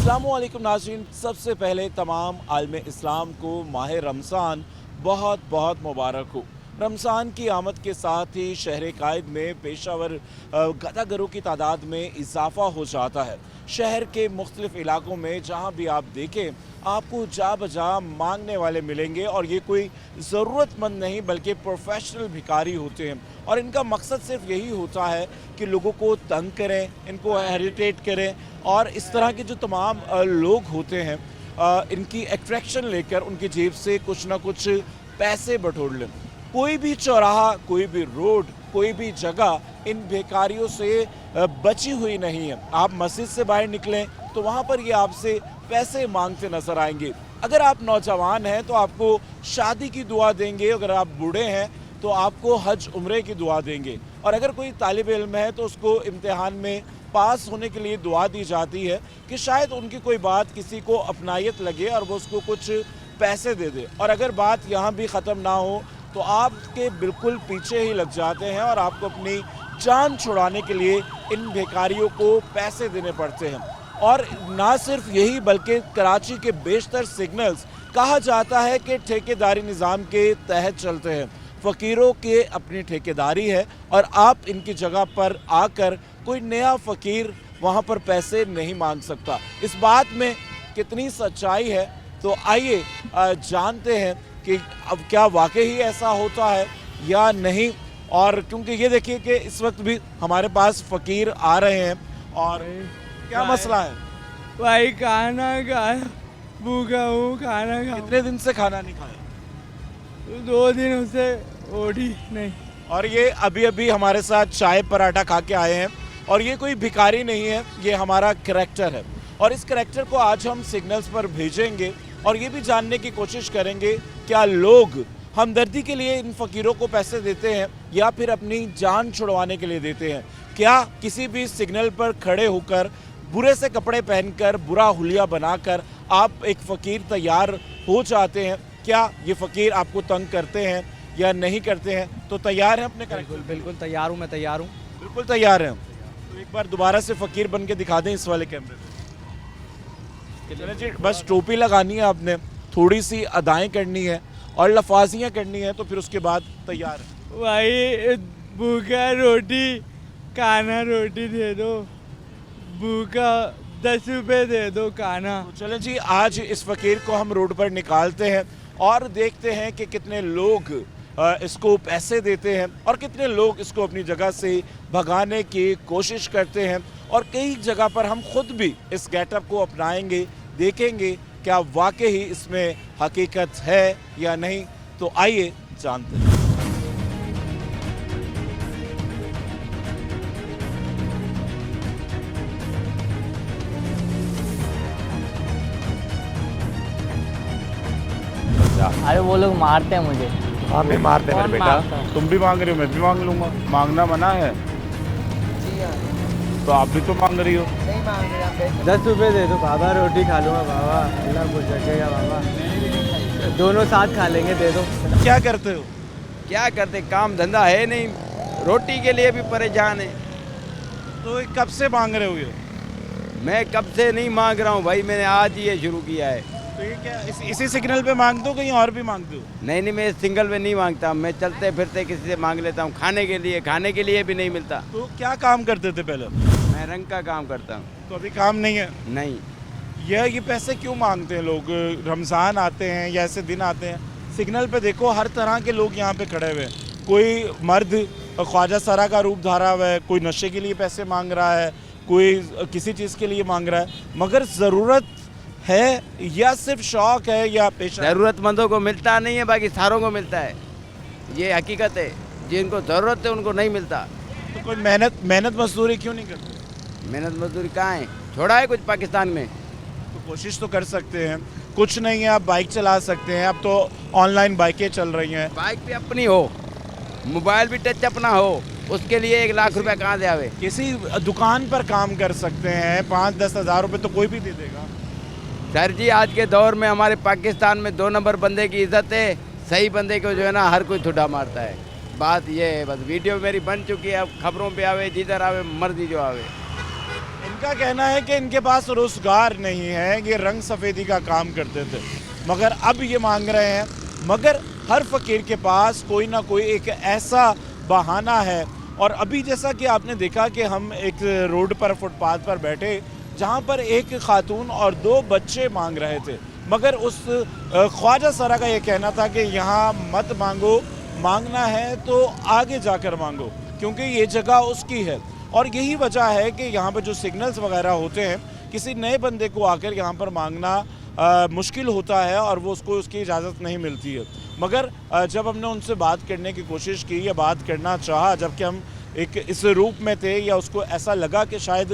अस्सलामुअलैकुम नाज़रीन, सबसे पहले तमाम आलम इस्लाम को माह रमज़ान बहुत बहुत मुबारक हो। रमज़ान की आमद के साथ ही शहर कायद में पेशावर गदागरों की तादाद में इजाफ़ा हो जाता है। शहर के मुख्तलिफ़ इलाकों में जहाँ भी आप देखें आपको जा बजा मांगने वाले मिलेंगे, और ये कोई ज़रूरतमंद नहीं बल्कि प्रोफेशनल भिखारी होते हैं। और इनका मकसद सिर्फ यही होता है कि लोगों को तंग करें, इनको इरिटेट करें, और इस तरह के जो तमाम लोग होते हैं इनकी अट्रैक्शन लेकर उनकी जेब से कुछ ना कुछ पैसे बटोर लें। कोई भी चौराहा, कोई भी रोड, कोई भी जगह इन भिखारियों से बची हुई नहीं है। आप मस्जिद से बाहर निकलें तो वहाँ पर ये आपसे पैसे मांगते नजर आएंगे। अगर आप नौजवान हैं तो आपको शादी की दुआ देंगे, अगर आप बूढ़े हैं तो आपको हज उम्रे की दुआ देंगे, और अगर कोई तालिब इल्म है तो उसको इम्तिहान में पास होने के लिए दुआ दी जाती है कि शायद उनकी कोई बात किसी को अपनायत लगे और वो उसको कुछ पैसे दे दे। और अगर बात यहाँ भी ख़त्म ना हो तो आपके बिल्कुल पीछे ही लग जाते हैं और आपको अपनी जान छुड़ाने के लिए इन भिखारियों को पैसे देने पड़ते हैं। और ना सिर्फ यही बल्कि कराची के बेशतर सिग्नल्स कहा जाता है कि ठेकेदारी निज़ाम के तहत चलते हैं। फ़कीरों के अपनी ठेकेदारी है और आप इनकी जगह पर आकर कोई नया फ़कीर वहाँ पर पैसे नहीं मांग सकता। इस बात में कितनी सच्चाई है, तो आइए जानते हैं कि अब क्या वाकई ही ऐसा होता है या नहीं। और क्योंकि ये देखिए कि इस वक्त भी हमारे पास फ़कीर आ रहे हैं, और क्या मसला है भाई? खाना खाया, भूखा हूँ, खाना खा। कितने दिन से खाना नहीं खाया? 2 दिनों से ओढ़ी नहीं। और ये अभी अभी हमारे साथ चाय पराठा खा के आए हैं, और ये कोई भिखारी नहीं है, ये हमारा करैक्टर है। और इस करैक्टर को आज हम सिग्नल्स पर भेजेंगे और ये भी जानने की कोशिश करेंगे क्या लोग हमदर्दी के लिए इन फ़कीरों को पैसे देते हैं या फिर अपनी जान छुड़वाने के लिए देते हैं। क्या किसी भी सिग्नल पर खड़े होकर बुरे से कपड़े पहनकर, बुरा हुलिया बनाकर आप एक फ़कीर तैयार हो जाते हैं? क्या ये फ़कीर आपको तंग करते हैं या नहीं करते हैं? तो तैयार हैं अपने बिल्कुल बिल्कुल तैयार हूँ, मैं तैयार हूँ। बिल्कुल तैयार हैं। तो एक बार दोबारा से फ़कीर बन के दिखा दें इस वाले कैमरे में। चलिए जी, बस टोपी लगानी है आपने, थोड़ी सी अदाएं करनी है और लफाजियाँ करनी है, तो फिर उसके बाद तैयार है। भाई भूखा, रोटी खाना, रोटी दे दो, भूखा 10 रुपए दे दो खाना। तो चलें जी, आज इस फ़कीर को हम रोड पर निकालते हैं और देखते हैं कि कितने लोग इसको पैसे देते हैं और कितने लोग इसको अपनी जगह से भगाने की कोशिश करते हैं। और कई जगह पर हम खुद भी इस गेटअप को अपनाएंगे, देखेंगे क्या वाकई ही इसमें हकीकत है या नहीं। तो आइए जानते हैं। अरे वो लोग मारते हैं मुझे। हाँ भी मारते मेरे कौन बेटा। मारता है? तुम भी मांग रही हो, मैं भी मांग लूंगा। मांगना मना है तो आप भी तो मांग रही हो। 10 रुपए दे दो बाबा, रोटी खा लूँगा बाबा, अल्लाह खुश रखेगा बाबा, दोनों साथ खा लेंगे, दे दो। क्या करते हो? क्या करते, काम धंधा है नहीं, रोटी के लिए भी परेशान है। तो ये कब से मांग रहे हो ये? मैं कब से नहीं मांग रहा हूँ भाई, मैंने आज ही ये शुरू किया है। तो ये क्या इसी सिग्नल पे मांगते हो, कहीं और भी मांगते हो? नहीं नहीं, मैं सिंगल में नहीं मांगता, मैं चलते फिरते किसी से मांग लेता हूँ। खाने के लिए भी नहीं मिलता। तो क्या काम करते थे पहले? मैं रंग का काम करता हूँ। तो अभी काम नहीं है? नहीं, ये पैसे क्यों मांगते हैं लोग? रमज़ान आते हैं या ऐसे दिन आते हैं, सिग्नल पे देखो हर तरह के लोग यहाँ पे खड़े हुए हैं। कोई मर्द ख्वाजा सरा का रूप धारा हुआ है, कोई नशे के लिए पैसे मांग रहा है, कोई किसी चीज़ के लिए मांग रहा है। मगर ज़रूरत है या सिर्फ शौक है या पेशा? ज़रूरतमंदों को मिलता नहीं है, बाकी सारों को मिलता है। ये हकीकत है, जिनको ज़रूरत है उनको नहीं मिलता। तो कोई मेहनत मजदूरी क्यों नहीं करते? मेहनत मजदूरी कहाँ है? छोड़ा है कुछ पाकिस्तान में? तो कोशिश तो कर सकते हैं। कुछ नहीं है, आप बाइक चला सकते हैं। अब तो ऑनलाइन बाइकें चल रही हैं। बाइक भी अपनी हो, मोबाइल भी टच अपना हो, उसके लिए 1 लाख रुपया कहाँ से आवे? किसी दुकान पर काम कर सकते हैं, 5-10 हज़ार रुपये तो कोई भी दे देगा। सर जी, आज के दौर में हमारे पाकिस्तान में 2 नंबर बंदे की इज्जत है, सही बंदे को जो है ना हर कोई ठुड्डा मारता है। बात ये है, बस वीडियो मेरी बन चुकी है, अब खबरों पे आवे, जिधर आवे, मर्जी जो आवे। इनका कहना है कि इनके पास रोजगार नहीं है, ये रंग सफ़ेदी का काम करते थे मगर अब ये मांग रहे हैं। मगर हर फकीर के पास कोई ना कोई एक ऐसा बहाना है। और अभी जैसा कि आपने देखा कि हम एक रोड पर फुटपाथ पर बैठे जहाँ पर एक खातून और 2 बच्चे मांग रहे थे, मगर उस ख्वाजा सरा का ये कहना था कि यहाँ मत मांगो, मांगना है तो आगे जाकर मांगो, क्योंकि ये जगह उसकी है। और यही वजह है कि यहाँ पर जो सिग्नल्स वगैरह होते हैं, किसी नए बंदे को आकर यहाँ पर मांगना मुश्किल होता है और वो उसको उसकी इजाज़त नहीं मिलती है। मगर जब हमने उनसे बात करने की कोशिश की या बात करना चाहा, जबकि हम एक इस रूप में थे या उसको ऐसा लगा कि शायद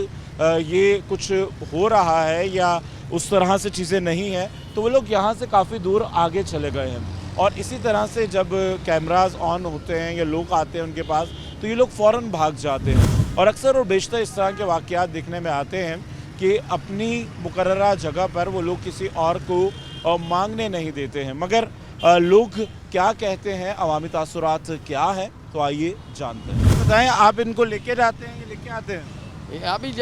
ये कुछ हो रहा है या उस तरह से चीज़ें नहीं हैं, तो वो लोग यहाँ से काफ़ी दूर आगे चले गए हैं। और इसी तरह से जब कैमरास ऑन होते हैं या लोग आते हैं उनके पास, तो ये लोग फ़ौरन भाग जाते हैं। और अक्सर और बेशतर इस तरह के वाक़यात देखने में आते हैं कि अपनी मुकर्ररा जगह पर वो लोग किसी और को मांगने नहीं देते हैं। मगर लोग क्या कहते हैं, अवामी तासुरात क्या है, तो आइए जानते हैं। बताएं, आप इनको लेके जाते हैं या लेके आते हैं?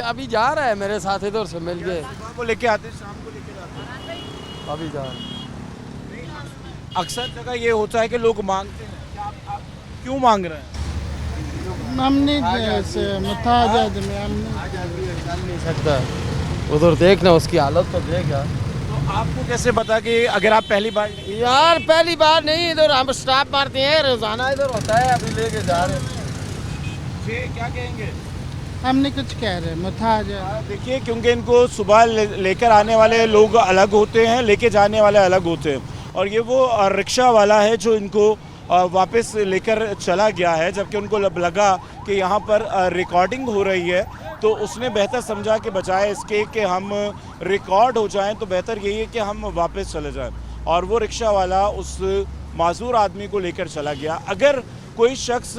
अभी जा रहा है मेरे साथ, इधर से मिल गए। सुबह को लेके आते हैं, शाम को लेके जाते हैं? अभी जा रहा है। अक्सर जगह ये होता है कि लोग मांगते हैं, क्या आप क्यों मांग रहे हैं? हमने मुताजद में चल नहीं सकता, उधर देखना उसकी हालत तो देख यार। तो आपको कैसे पता कि अगर आप पहली बार यार पहली बार नहीं, इधर हम स्टॉप मारते हैं, रोजाना इधर होता है, अभी लेके जा रहे हैं। जी क्या कहेंगे? हमने कुछ कह रहे मुताजद। देखिए, क्योंकि इनको सुबह लेकर आने वाले लोग अलग होते हैं, लेके जाने वाले अलग होते हैं। और ये वो रिक्शा वाला है जो इनको वापस लेकर चला गया है, जबकि उनको लगा कि यहाँ पर रिकॉर्डिंग हो रही है, तो उसने बेहतर समझा कि बजाय इसके कि हम रिकॉर्ड हो जाएं, तो बेहतर यही है कि हम वापस चले जाएं। और वो रिक्शा वाला उस माजूर आदमी को लेकर चला गया। अगर कोई शख्स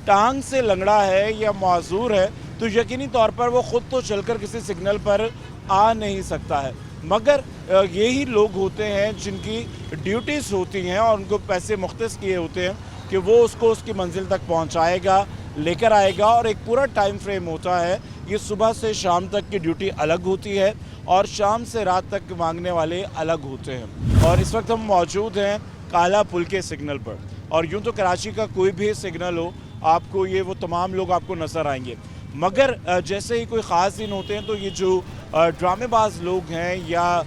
टांग से लंगड़ा है या माजूर है, तो यकीनी तौर पर वो ख़ुद तो चलकर किसी सिग्नल पर आ नहीं सकता है। मगर यही लोग होते हैं जिनकी ड्यूटीज़ होती हैं और उनको पैसे मुख्तस किए होते हैं कि वो उसको उसकी मंजिल तक पहुंचाएगा, लेकर आएगा। और एक पूरा टाइम फ्रेम होता है, ये सुबह से शाम तक की ड्यूटी अलग होती है और शाम से रात तक मांगने वाले अलग होते हैं। और इस वक्त हम मौजूद हैं काला पुल के सिग्नल पर, और यूँ तो कराची का कोई भी सिग्नल हो, आपको ये वो तमाम लोग आपको नज़र आएंगे। मगर जैसे ही कोई ख़ास दिन होते हैं, तो ये जो ड्रामेबाज लोग हैं या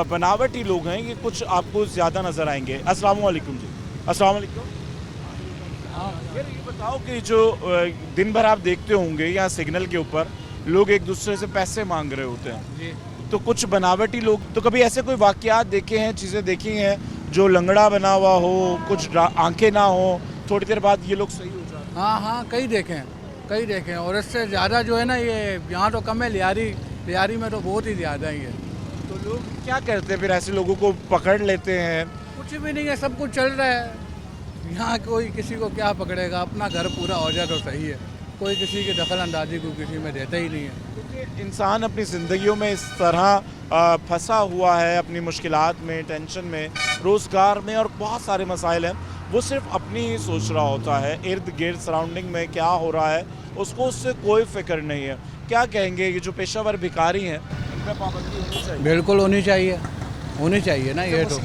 बनावटी लोग हैं, ये कुछ आपको ज़्यादा नज़र आएंगे। अस्सलाम वालेकुम जी। अस्सलाम वालेकुम। यार ये बताओ कि जो दिन भर आप देखते होंगे यहाँ सिग्नल के ऊपर लोग एक दूसरे से पैसे मांग रहे होते हैं जी, तो कुछ बनावटी लोग, तो कभी ऐसे कोई वाक़यात देखे हैं, चीज़ें देखी हैं जो लंगड़ा बना हुआ हो, कुछ आंखें ना हो, थोड़ी देर बाद ये लोग सही हो जाते हैं? हाँ, कई देखे हैं। और इससे ज़्यादा जो है ना, ये यहाँ तो कम है, लियारी में तो बहुत ही ज़्यादा ही है। तो लोग क्या करते हैं फिर? ऐसे लोगों को पकड़ लेते हैं? कुछ भी नहीं है, सब कुछ चल रहा है यहाँ, कोई किसी को क्या पकड़ेगा, अपना घर पूरा हो जाए तो सही है। कोई किसी की दखल अंदाजी को किसी में देता ही नहीं है, क्योंकि इंसान अपनी ज़िंदगियों में इस तरह फंसा हुआ है, अपनी मुश्किलात में, टेंशन में, रोज़गार में, और बहुत सारे मसाइल हैं। वो सिर्फ अपनी ही सोच रहा होता है, इर्द गिर्द सराउंडिंग में क्या हो रहा है उसको उससे कोई फिक्र नहीं है। क्या कहेंगे, ये जो पेशावर भिखारी हैं, इन पर पाबंदी होनी चाहिए? बिल्कुल होनी चाहिए ना। ये तो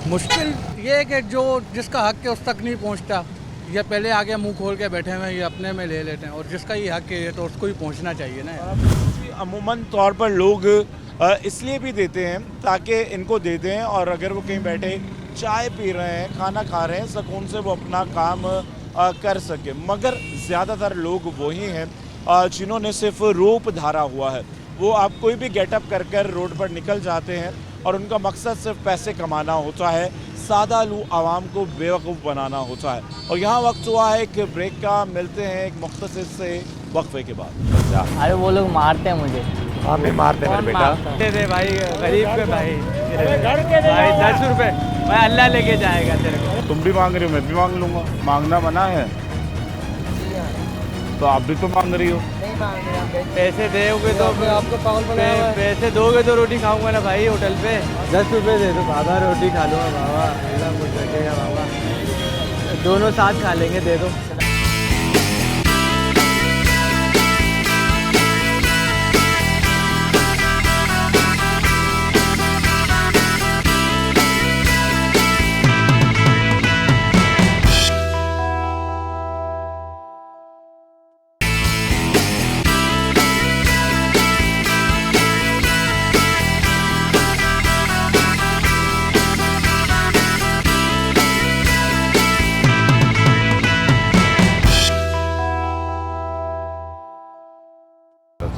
मुश्किल ये है कि जो जिसका हक है उस तक नहीं पहुंचता, ये पहले आगे मुंह खोल के बैठे हुए ये अपने में ले लेते हैं, और जिसका ये हक है तो उसको ही पहुंचना चाहिए ना। अमूमन तौर पर लोग इसलिए भी देते हैं ताकि इनको दे दें, और अगर वो कहीं बैठे चाय पी रहे हैं, खाना खा रहे हैं, सुकून से वो अपना काम कर सके। मगर ज़्यादातर लोग वही हैं जिन्होंने सिर्फ रूप धारा हुआ है। वो आप कोई भी गेटअप कर रोड पर निकल जाते हैं और उनका मकसद सिर्फ पैसे कमाना होता है, सादा लू आवाम को बेवकूफ़ बनाना होता है। और यहाँ वक्त हुआ है एक ब्रेक का, मिलते हैं एक मुख्तसर से वक्फे के बाद। अरे वो लोग मारते हैं मुझे। हम भी मारते हैं बेटा। दे भाई, गरीब के भाई, भाई 10 रुपए भाई, अल्लाह लेके जाएगा तेरे को। तुम भी मांग रही हो, मैं भी मांग लूँगा। मांगना मना है तो आप भी तो मांग रही हो। पैसे दोगे तो आपको पैसे दोगे तो रोटी खाऊंगा ना भाई होटल पे। 10 रुपए दे दो बाबा, रोटी खा लूँगा बाबा, अल्लाह कुछ रखेगा बाबा, दोनों साथ खा लेंगे, दे दो।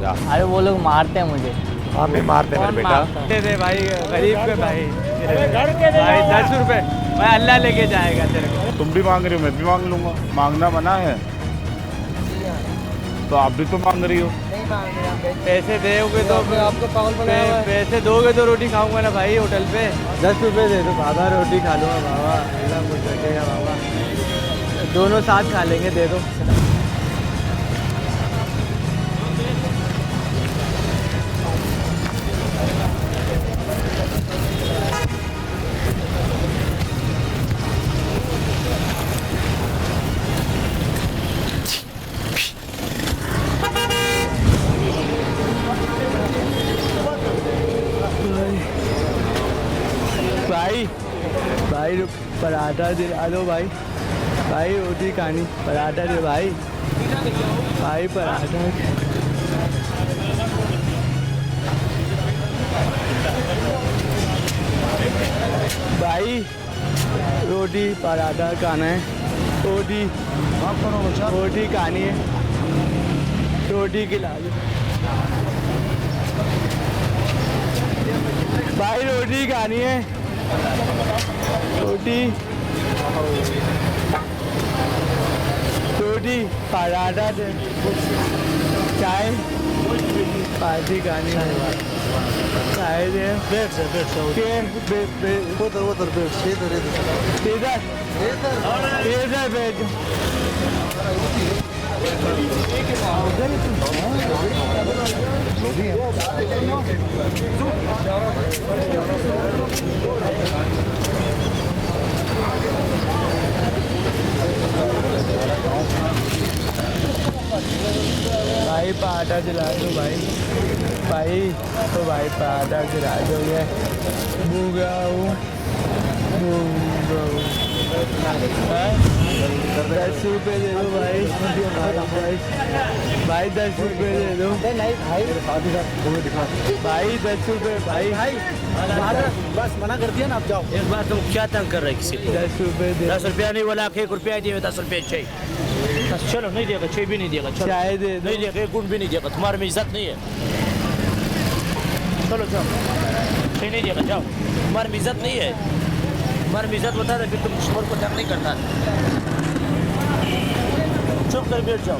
जा अरे वो लोग मारते हैं मुझे। हम भी मारते हैं कौन मेरे बेटा मारता है? दे दे भाई, गरीब पे भाई, भाई 10 रुपए भाई, अल्लाह लेके जाएगा तेरे को। तुम भी मांग रही हो, मैं भी मांग लूंगा। मांगना मना है तो आप भी तो मांग रही हो। पैसे दोगे तो आपको पागल बनाया, पैसे दोगे तो रोटी खाऊंगा ना भाई होटल पे। 10 रुपए दे दो बाबा, रोटी खा लूंगा बाबा, अल्लाह कुछ रखेगा बाबा, दोनों साथ खा लेंगे, दे दो। भाई भाई पराठा दिला दो भाई, भाई रोटी खानी, पराठा दे भाई, भाई पराठा। भाई रोटी पराठा खाना है, रोटी रोटी खानी है, रोटी खिला दो भाई, रोटी खानी है, रोटी रोटी पराठा दे, चाय पार्टी खानी है, चाय दे, बैठ भाई पराठा दिला दो भाई, भाई तो भाई पराठा दिला दोगे, भूखा हूँ, 10 रुपये दे दो भाई, भाई 10 रुपये दे दो भाई, 10 रुपये भाई, बस मना कर दिया ना, आप जाओ। एक बार तुम क्या तंग कर रहे किसी को? 10 रुपये दे, 10 रुपया नहीं बोला, 1 रुपया दिए, 10 रुपये चाहिए। बस चलो, नहीं देगा, चाहिए भी नहीं देगा, चलो चाय दे दो, नहीं देगा, 1 गुण भी नहीं देगा, तुम्हारे में इज्जत नहीं है। चलो जाओ, चाहिए नहीं देगा, जाओ, तुम्हारे में इज्जत नहीं है, तुम्हारे में इज्जत होता है फिर तुम शोर को तंग नहीं करता। चुप कर बैठ जाओ।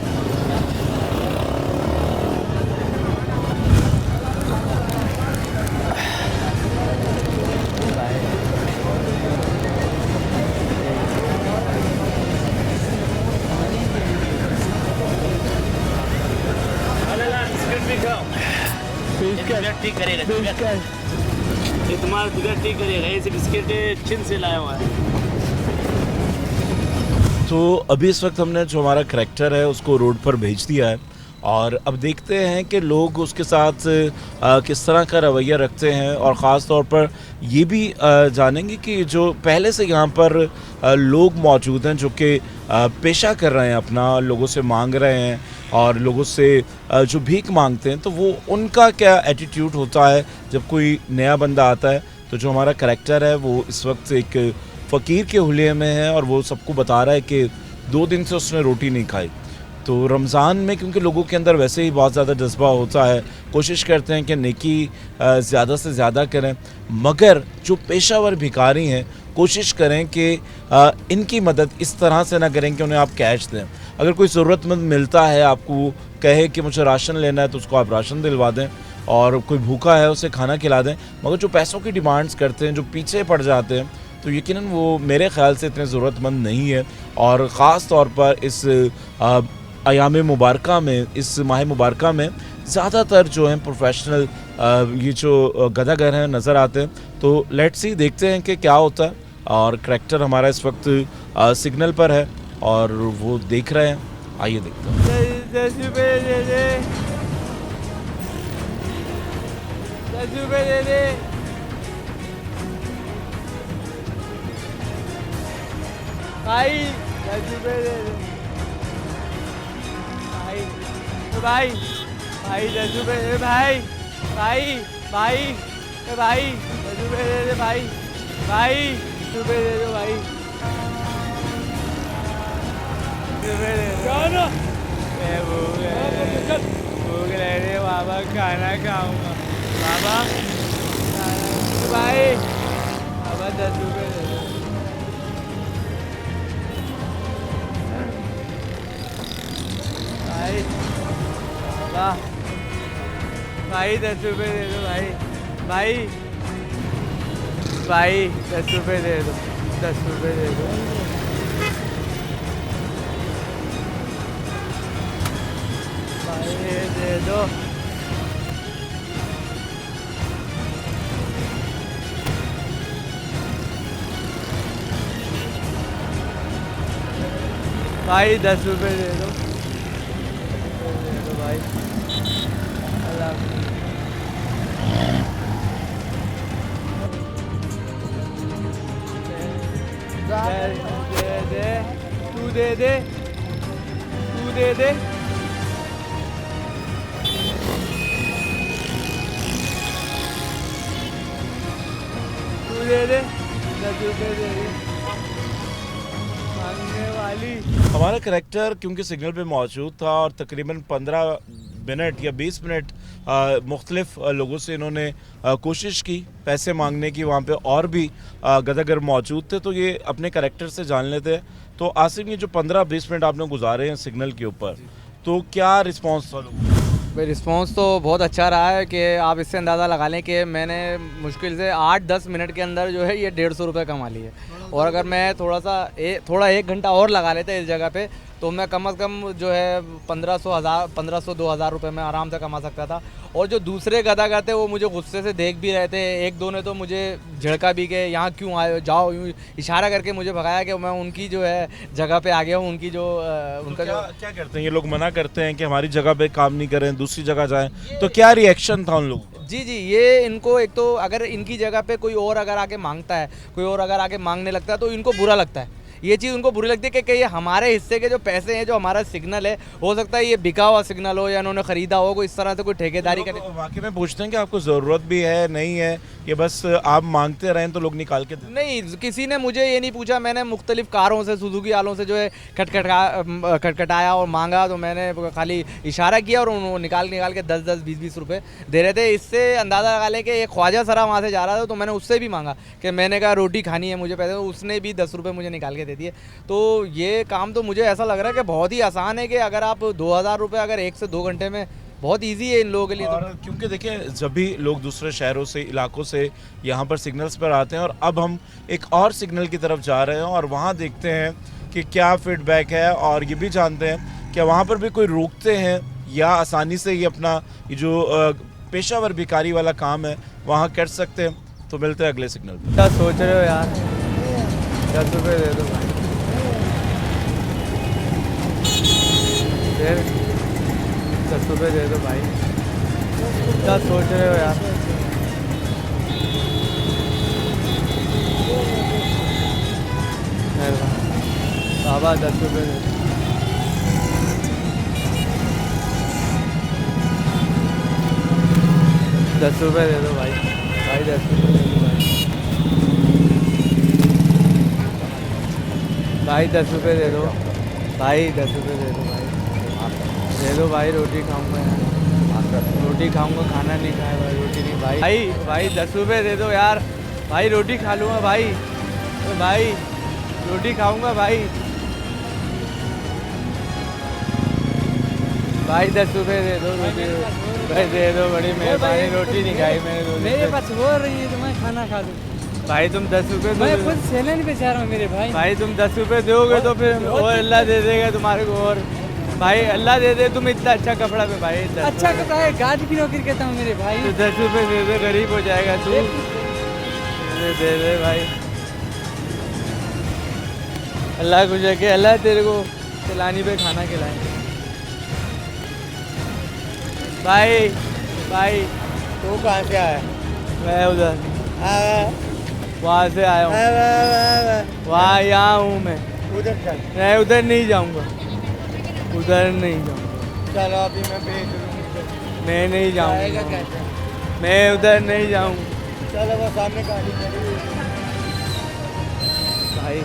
ठीक करेगा, ये तुम्हारा तबीयत ठीक करेगा, ऐसे बिस्किट चीन से लाया हुआ है। तो अभी इस वक्त हमने जो हमारा करैक्टर है उसको रोड पर भेज दिया है और अब देखते हैं कि लोग उसके साथ किस तरह का रवैया रखते हैं और ख़ास तौर पर ये भी जानेंगे कि जो पहले से यहाँ पर लोग मौजूद हैं जो कि पेशा कर रहे हैं अपना, लोगों से मांग रहे हैं और लोगों से जो भीख मांगते हैं, तो वो उनका क्या एटीट्यूड होता है जब कोई नया बंदा आता है। तो जो हमारा करैक्टर है वो इस वक्त एक फ़कीर के हुलिये में है और वो सबको बता रहा है कि 2 दिन से उसने रोटी नहीं खाई। तो रमज़ान में क्योंकि लोगों के अंदर वैसे ही बहुत ज़्यादा जज्बा होता है, कोशिश करते हैं कि नेकी ज़्यादा से ज़्यादा करें, मगर जो पेशावर भिखारी हैं कोशिश करें कि इनकी मदद इस तरह से ना करें कि उन्हें आप कैश दें। अगर कोई ज़रूरतमंद मिलता है, आपको कहे कि मुझे राशन लेना है, तो उसको आप राशन दिलवा दें, और कोई भूखा है उसे खाना खिला दें। मगर जो पैसों की डिमांड्स करते हैं, जो पीछे पड़ जाते हैं, तो यकीनन वो मेरे ख़्याल से इतने ज़रूरतमंद नहीं है। और ख़ास तौर पर इस अयाम मुबारका में, इस माह मुबारका में ज़्यादातर जो हैं प्रोफेशनल ये जो गदागर हैं नज़र आते हैं। तो लेट्स सी, देखते हैं कि क्या होता है। और करैक्टर हमारा इस वक्त सिग्नल पर है और वो देख रहे हैं, आइए देखते हैं। 10 रुपये दे दे, 10 रुपये दे दे भाई, 10 रुपये दे दे भाई, भाई भाई 10 रुपये दे भाई, भाई भाई भाई 10 रुपये दे दे भाई, भाई 10 रुपये दे दो भाई, 10 रुपये दे दो। भूख लग रही है खाना खाऊंगा बाबा, भाई बाबा 10 रुपए दे दो। भाई बाबा, भाई 10 रुपए दे दो भाई, भाई भाई 10 रुपए दे दो, 10 रुपए दे दो। भाई दे दो। भाई 10 रुपए दे दो, दे दो भाई। अल्लाह दे दे, तू दे दे, तू दे दे। तू दे दे, 10 रुपए दे दे मांगने वाली। हमारा करैक्टर क्योंकि सिग्नल पे मौजूद था और तकरीबन 15 मिनट या 20 मिनट मुख्तलिफ लोगों से इन्होंने कोशिश की पैसे मांगने की, वहाँ पे और भी गदागर मौजूद थे, तो ये अपने करैक्टर से जान लेते हैं। तो आसिम, ये जो 15-20 मिनट आपने गुजारे हैं सिग्नल के ऊपर, तो क्या रिस्पॉन्स था लोगों का? भाई रिस्पॉन्स तो बहुत अच्छा रहा है कि आप इससे अंदाज़ा लगा लें कि मैंने मुश्किल से 8-10 मिनट के अंदर जो है ये 150 रुपये कमा लिए। और अगर मैं थोड़ा 1 घंटा और लगा लेते इस जगह पे तो मैं कम से कम जो है 1500-2000 रुपये में आराम से कमा सकता था। और जो दूसरे गदागर थे वो मुझे गुस्से से देख भी रहे थे, एक दो ने तो मुझे झड़का भी के यहाँ क्यों आए हो, जाओ, यूँ इशारा करके मुझे भगाया कि मैं उनकी जो है जगह पे आ गया हूँ। उनकी जो उनका क्या करते हैं ये लोग? मना करते हैं कि हमारी जगह पे काम नहीं करें, दूसरी जगह जाएं, तो क्या रिएक्शन था उन लोगों का? जी, ये इनको एक तो अगर इनकी जगह पे कोई और अगर आके मांगता है, कोई और अगर आके मांगने लगता है तो इनको बुरा लगता है। ये चीज़ उनको बुरी लगती है कि ये हमारे हिस्से के जो पैसे हैं, जो हमारा सिग्नल है, हो सकता है ये बिका हुआ सिग्नल हो या इन्होंने ख़रीदा हो, कोई इस तरह से कोई ठेकेदारी करे। वाकई में पूछते हैं कि आपको ज़रूरत भी है, नहीं है, कि बस आप मांगते रहें तो लोग निकाल के दें? नहीं, किसी ने मुझे ये नहीं पूछा। मैंने मुख्तलिफ कारों से, सुजुकी वालों से जो है खटखटाया और मांगा, तो मैंने खाली इशारा किया और उन्होंने निकाल के 10-10, 20-20 रुपये दे रहे थे। इससे अंदाज़ा लगा लें कि एक ख्वाजा सरा वहाँ से जा रहा था, तो मैंने उससे भी मांगा कि मैंने कहा रोटी खानी है मुझे पैसे, उसने भी 10 रुपये मुझे निकाल के दे दिए। तो ये काम तो मुझे ऐसा लग रहा है कि बहुत ही आसान है कि अगर आप 2000 रुपये अगर 1 से 2 घंटे में, बहुत इजी है इन लोगों के लिए। और क्योंकि देखिए, जब भी लोग दूसरे शहरों से, इलाकों से यहाँ पर सिग्नल्स पर आते हैं, और अब हम एक और सिग्नल की तरफ जा रहे हैं और वहाँ देखते हैं कि क्या फीडबैक है, और ये भी जानते हैं कि वहाँ पर भी कोई रोकते हैं या आसानी से ये अपना ये जो पेशावर भिखारी वाला काम है वहाँ कर सकते हैं। तो मिलते हैं अगले सिग्नल पर। क्या सोच रहे हो यार? 10 रुपये दे दो भाई, फिर 10 रुपये दे दो भाई। क्या सोच रहे हो यार? बाबा 10 रुपये दे दो। 10 रुपये दे दो भाई, 10 रुपये दे दो भाई, 10 रुपये दे दो भाई, 10 रुपये दे दो भाई, दे दो भाई। रोटी खाऊंगा यार, रोटी खाऊंगा, खाना नहीं खाया भाई, रोटी नहीं भाई 10 रुपये दे दो यार भाई, रोटी खा लूँगा भाई, रोटी खाऊंगा भाई 10 रुपये दे दो, रोटी भाई दे दो, बड़ी मेहरबानी। रोटी नहीं खाई मैंने, मेरे पास हो रही है तो मैं खाना खा लूँ भाई। तुम 10 रुपये मैं खुद सैलरी पे जा रहा हूँ मेरे भाई। तुम 10 रुपये दोगे तो फिर और अल्लाह दे देगा तुम्हारे को, और भाई अल्लाह दे दे। तुम इतना अच्छा कपड़ा पे भाई, अच्छा कपड़ा है, गाड़ी की नौकरी करता हूँ मेरे भाई। तो 10 रुपये दे दे, गरीब हो जाएगा तू, दे दे भाई। अल्लाह को जाके, अल्लाह तेरे को चलानी पे खाना खिलाए भाई। तू कहाँ से आया? मैं उधर वहाँ से आया हूँ, वहाँ यहाँ हूँ मैं। उधर चल, मैं उधर नहीं जाऊँगा, उधर नहीं जाऊँगा, चलो अभी मैं भेज दूँ। मैं नहीं जाएगा जाऊँगा, कैसे? मैं उधर नहीं जाऊँगा चलो वो सामने गाड़ी खड़ी है। भाई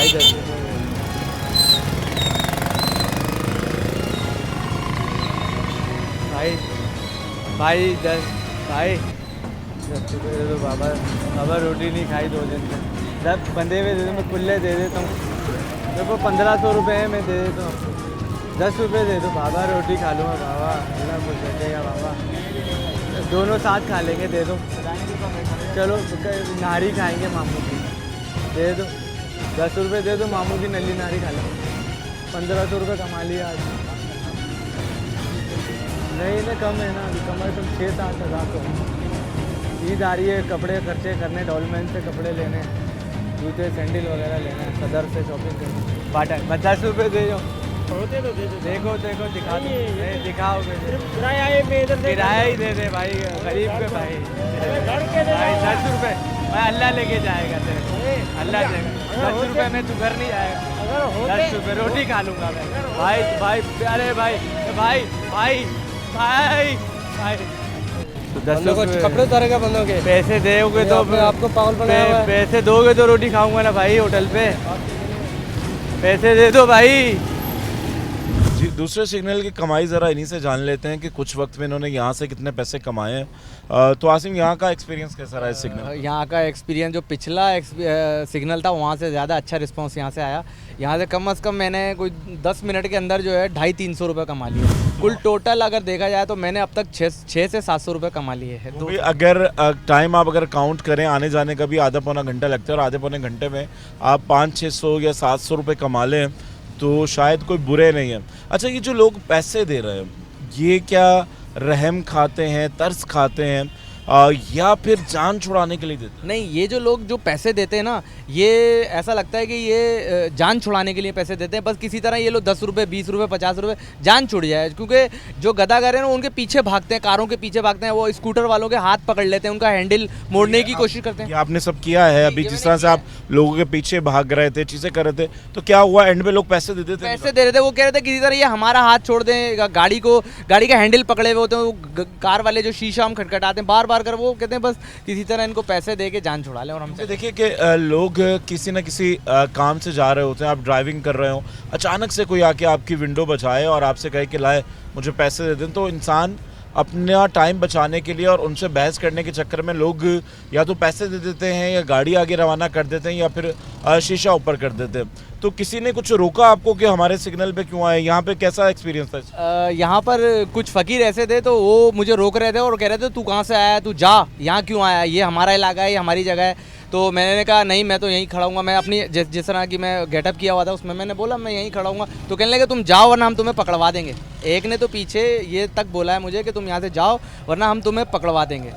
10 रुपये भाई भाई 10 रुपये दे दो बाबा। बाबा रोटी नहीं खाई 2 दिन से। 10 बंदे में दे दो, मैं खुले दे देता हूँ। देखो 1500 रुपये है, मैं दे देता हूँ। 10 रुपये दे दो बाबा, रोटी खा लूँगा बाबा, अल्लाह कुछ रखेगा बाबा। दोनों साथ खा लेंगे, दे दो। चलो नारी खाएंगे मामू की, दे दो। 10 रुपये दे दो, मामू की नली नारी खा लो। 1500 रुपये कमा लिया आज। नहीं ना कम है ना, कम है तो 6-7 हज़ार तो। ईद आ रही है, कपड़े खर्चे करने, डॉलमैन से कपड़े लेने, जूते सैंडल वगैरह लेने, सदर से शॉपिंग करनी। बाटा 50 रुपये दे दो। होते तो दे दो। देखो दिखा दो, दिखाओगे किराया है, मैं इधर से किराया ही दे दे भाई, गरीब के भाई। भाई 10 रुपये भाई, अल्लाह लेके जाएगा तेरे को, अल्लाह देगा। 10 रुपये में तू घर नहीं आएगा। 10 रुपये रोटी खा लूँगा मैं भाई। भाई अरे भाई भाई भाई भाई भाई तो 10 रुपये कपड़े उतारेगा बंदों के। पैसे दोगे तो आपको पागल बनाया हुआ है। पैसे दोगे तो रोटी खाऊंगा ना भाई होटल पे। पैसे दे दो भाई। जी, दूसरे सिग्नल की कमाई ज़रा इन्हीं से जान लेते हैं कि कुछ वक्त में इन्होंने यहाँ से कितने पैसे कमाए हैं। तो आसिम, यहाँ का एक्सपीरियंस कैसा रहा है सिग्नल? यहाँ का एक्सपीरियंस जो पिछला सिग्नल था वहाँ से ज़्यादा अच्छा रिस्पांस यहाँ से आया। यहाँ से कम से कम मैंने कोई 10 मिनट के अंदर जो है 250-300 रुपये कमा लिए। कुल टोटल अगर देखा जाए तो मैंने अब तक 6 से 700 रुपये कमा लिए हैं। तो अगर टाइम आप अगर काउंट करें, आने जाने का भी आधा पौना घंटा लगता है और आधे पौने घंटे में आप 500-600 या 700 रुपये कमा लें तो शायद कोई बुरे नहीं है। अच्छा, ये जो लोग पैसे दे रहे हैं, ये क्या रहम खाते हैं, तरस खाते हैं, या फिर जान छुड़ाने के लिए देते हैं? नहीं, ये जो लोग जो पैसे देते हैं ना, ये ऐसा लगता है कि ये जान छुड़ाने के लिए पैसे देते हैं। बस किसी तरह ये लोग 10 रुपये, 20 रुपये, 50 रुपये जान छुड़ जाए। क्योंकि जो गदागर हैं ना, उनके पीछे भागते हैं, कारों के पीछे भागते हैं, वो स्कूटर वालों के हाथ पकड़ लेते हैं, उनका हैंडल मोड़ने की कोशिश करते हैं। ये आपने सब किया है अभी, जिस तरह से आप लोगों के पीछे भाग रहे थे, चीज़ें कर रहे थे, तो क्या हुआ? एंड में लोग पैसे देते थे? पैसे दे रहे थे, वो कह रहे थे किसी तरह ये हमारा हाथ छोड़ दें। गाड़ी का हैंडल पकड़े हुए होते हैं, वो कार वाले जो शीशा हम खटखटाते हैं बार बार कर, वो कहते हैं बस किसी तरह इनको पैसे दे के जान छुड़ा लें। और हमसे देखिए कि लोग किसी न किसी काम से जा रहे होते हैं, आप ड्राइविंग कर रहे हो, अचानक से कोई आके आपकी विंडो बचाए और आपसे कहे कि लाए मुझे पैसे दे दें, तो इंसान अपना टाइम बचाने के लिए और उनसे बहस करने के चक्कर में लोग या तो पैसे दे देते हैं या गाड़ी आगे रवाना कर देते हैं या फिर शीशा ऊपर कर देते हैं। तो किसी ने कुछ रोका आपको कि हमारे सिग्नल पे क्यों आए? यहाँ पे कैसा एक्सपीरियंस था? यहाँ पर कुछ फ़कीर ऐसे थे, तो वो मुझे रोक रहे थे और कह रहे थे तू कहाँ से आया, तू जा, यहाँ क्यों आया, ये हमारा इलाका है, ये हमारी जगह है। तो मैंने कहा नहीं, मैं तो यहीं खड़ा हूँगा। मैं अपनी जिस तरह की मैं गेटअप किया हुआ था उसमें मैंने बोला मैं यहीं खड़ा हूँगा। तो कहने लगे तुम जाओ वरना हम तुम्हें पकड़वा देंगे। एक ने तो पीछे ये तक बोला है मुझे कि तुम यहाँ से जाओ वरना हम तुम्हें पकड़वा देंगे।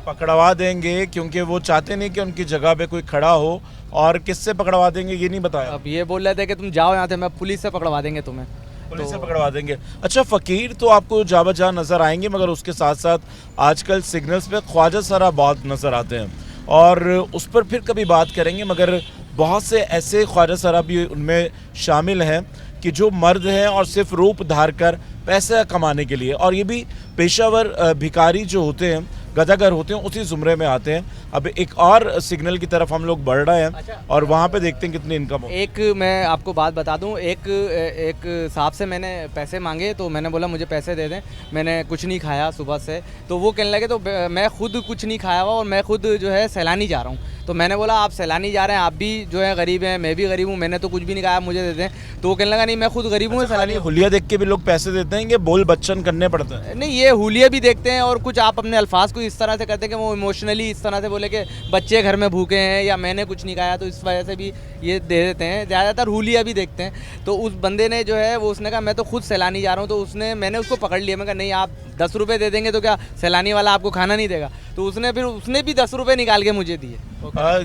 पकड़वा देंगे क्योंकि वो चाहते नहीं कि उनकी जगह पे कोई खड़ा हो। और किससे पकड़वा देंगे ये नहीं बताया? अब ये बोल रहे थे कि तुम जाओ यहाँ से, मैं पुलिस से पकड़वा देंगे तुम्हें। पुलिस से पकड़वा देंगे। अच्छा, फ़कीर तो आपको जा बजा नज़र आएंगे, मगर उसके साथ साथ आजकल सिग्नल्स पे ख्वाजा सरा बहुत नज़र आते हैं और उस पर फिर कभी बात करेंगे। मगर बहुत से ऐसे ख्वाजा सरा भी उनमें शामिल हैं कि जो मर्द हैं और सिर्फ रूप धार कर पैसा कमाने के लिए, और ये भी पेशावर भिखारी जो होते हैं, गदागर होते हैं, उसी ज़ुमरे में आते हैं। अब एक और सिग्नल की तरफ हम लोग बढ़ रहे हैं और वहाँ पे देखते हैं कितनी इनकम हो। एक मैं आपको बात बता दूं, एक साहब से मैंने पैसे मांगे तो मैंने बोला मुझे पैसे दे दें, मैंने कुछ नहीं खाया सुबह से। तो वो कहने लगे तो मैं खुद कुछ नहीं खाया हुआ और मैं खुद जो है सैलानी जा रहा हूँ। तो मैंने बोला आप सैलानी जा रहे हैं, आप भी जो है गरीब हैं, मैं भी गरीब हूँ, मैंने तो कुछ भी नहीं खाया, मुझे दे दें। तो वो कहने लगा नहीं मैं खुद गरीब हूँ, सैलानी। हुलिया देख के भी लोग पैसे देते हैं कि बोल बच्चन करने पड़ते हैं? नहीं, ये हुलिया भी देखते हैं और कुछ आप अपने अल्फाज को इस तरह से करते हैं कि वो इमोशनली इस तरह से बोले कि बच्चे घर में भूखे हैं या मैंने कुछ नहीं खाया, तो इस वजह से भी ये दे देते हैं। ज़्यादातर हुलिया भी देखते हैं। तो उस बंदे ने जो है वो उसने कहा मैं तो खुद सैलानी जा रहा हूँ। तो मैंने उसको पकड़ लिया। मैं कहा नहीं, आप 10 रुपये दे देंगे तो क्या सैलानी वाला आपको खाना नहीं देगा? तो उसने भी 10 रुपये निकाल के मुझे दिए।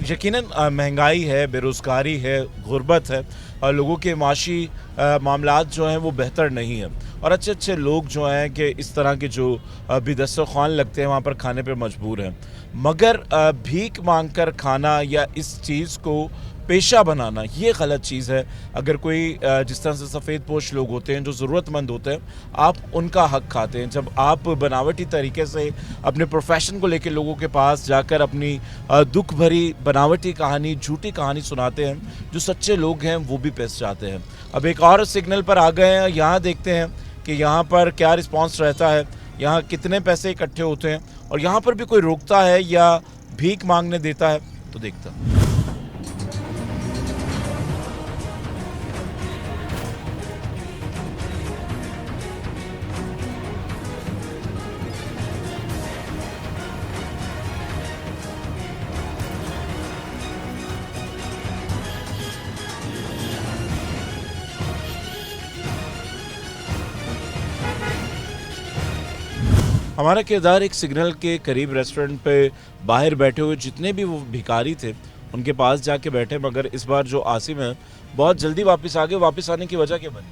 यकीनन महंगाई है, बेरोज़गारी है, गुर्बत है और लोगों के माशी मामलात जो हैं वो बेहतर नहीं है और अच्छे अच्छे लोग जो हैं कि इस तरह के जो भी दस्तरखान लगते हैं वहाँ पर खाने पे मजबूर हैं। मगर भीख मांग कर खाना या इस चीज़ को पेशा बनाना ये गलत चीज़ है। अगर कोई जिस तरह से सफ़ेद पोश लोग होते हैं जो ज़रूरतमंद होते हैं, आप उनका हक खाते हैं। जब आप बनावटी तरीके से अपने प्रोफेशन को लेकर लोगों के पास जाकर अपनी दुख भरी बनावटी कहानी, झूठी कहानी सुनाते हैं, जो सच्चे लोग हैं वो भी पैसे चाहते हैं। अब एक और सिग्नल पर आ गए हैं, यहाँ देखते हैं कि यहाँ पर क्या रिस्पॉन्स रहता है। यहाँ कितने पैसे इकट्ठे होते हैं और यहाँ पर भी कोई रोकता है या भीख मांगने देता है, तो देखता हूं। हमारा किरदार एक सिग्नल के करीब रेस्टोरेंट पे बाहर बैठे हुए जितने भी वो भिखारी थे उनके पास जाके बैठे, मगर इस बार जो आसिम है बहुत जल्दी वापस आ गए। वापस आने की वजह क्या बनी?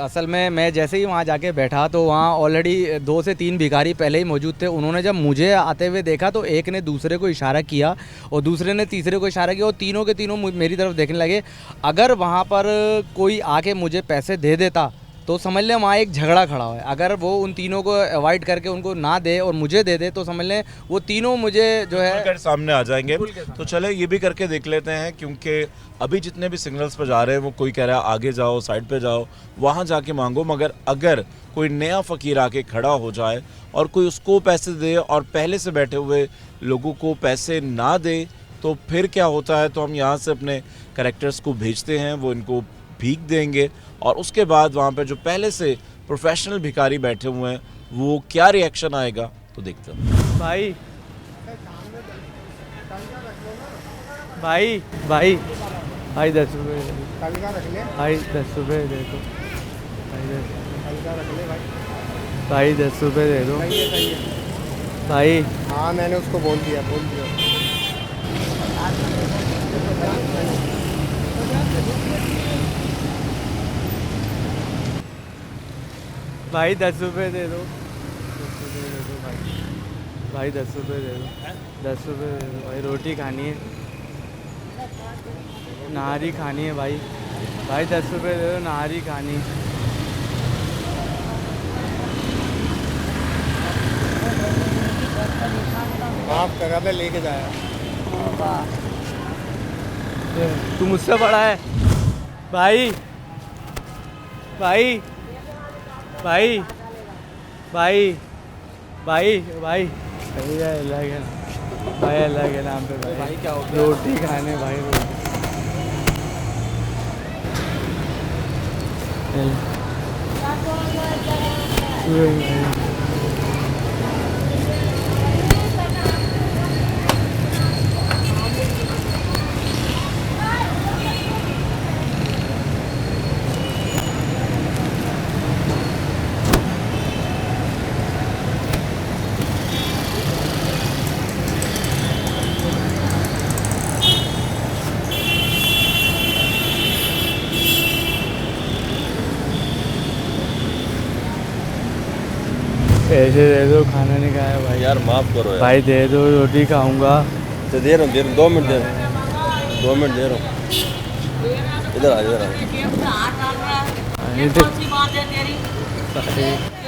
असल में मैं जैसे ही वहाँ जाके बैठा तो वहाँ ऑलरेडी 2 से 3 भिखारी पहले ही मौजूद थे। उन्होंने जब मुझे आते हुए देखा तो एक ने दूसरे को इशारा किया और दूसरे ने तीसरे को इशारा किया और तीनों के तीनों मेरी तरफ देखने लगे। अगर वहाँ पर कोई आके मुझे पैसे दे देता तो समझ लें वहाँ एक झगड़ा खड़ा है। अगर वो उन तीनों को अवॉइड करके उनको ना दे और मुझे दे दे तो समझ लें वो तीनों मुझे जो है सामने आ जाएंगे। तो चले ये भी करके देख लेते हैं, क्योंकि अभी जितने भी सिग्नल्स पर जा रहे हैं वो कोई कह रहा है आगे जाओ, साइड पे जाओ, वहाँ जाके मांगो। मगर अगर कोई नया फ़कीर आके खड़ा हो जाए और कोई उसको पैसे दे और पहले से बैठे हुए लोगों को पैसे ना दे तो फिर क्या होता है। तो हम यहाँ से अपने कैरेक्टर्स को भेजते हैं, वो इनको भीख देंगे और उसके बाद वहाँ पे जो पहले से प्रोफेशनल भिखारी बैठे हुए हैं वो क्या रिएक्शन आएगा, तो देखते हैं। भाई भाई भाई भाई 10 रुपये भाई 10 रुपये दे दो भाई 10 रुपये दे दो भाई। हाँ मैंने उसको बोल दिया भाई 10 रुपये दे दो भाई 10 रुपये दे दो 10 रुपये दे दो भाई। रोटी खानी है, नहारी खानी है भाई। भाई 10 रुपये दे दो, नहारी खानी। माफ करा, मैं लेके जाया। तू मुझसे बड़ा है भाई भाई भाई भाई भाई भाई अल्लाह के नाम भाई, अल्लाह के नाम पे भाई क्या हो गया? रोटी खाने भाई, रोटी। पैसे दे दो, खाना नहीं खाया भाई। यार माफ़ करो यार। भाई दे दो, रोटी खाऊंगा। तो दे रहा हूँ 2 मिनट दे रहा हूँ 2 मिनट दे रहा हूँ। इधर आ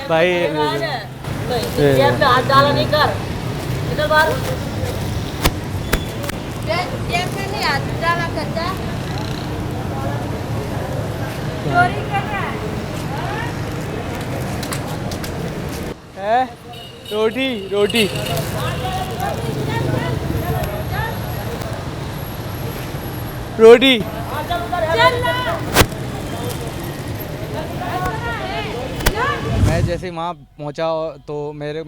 भाई हाथ डाला नहीं कर, इधर बाहर नहीं हाथ डाला करता, चोरी कर रहा है। रोटी रोटी रोटी। मैं जैसे वहाँ पहुँचा तो मेरे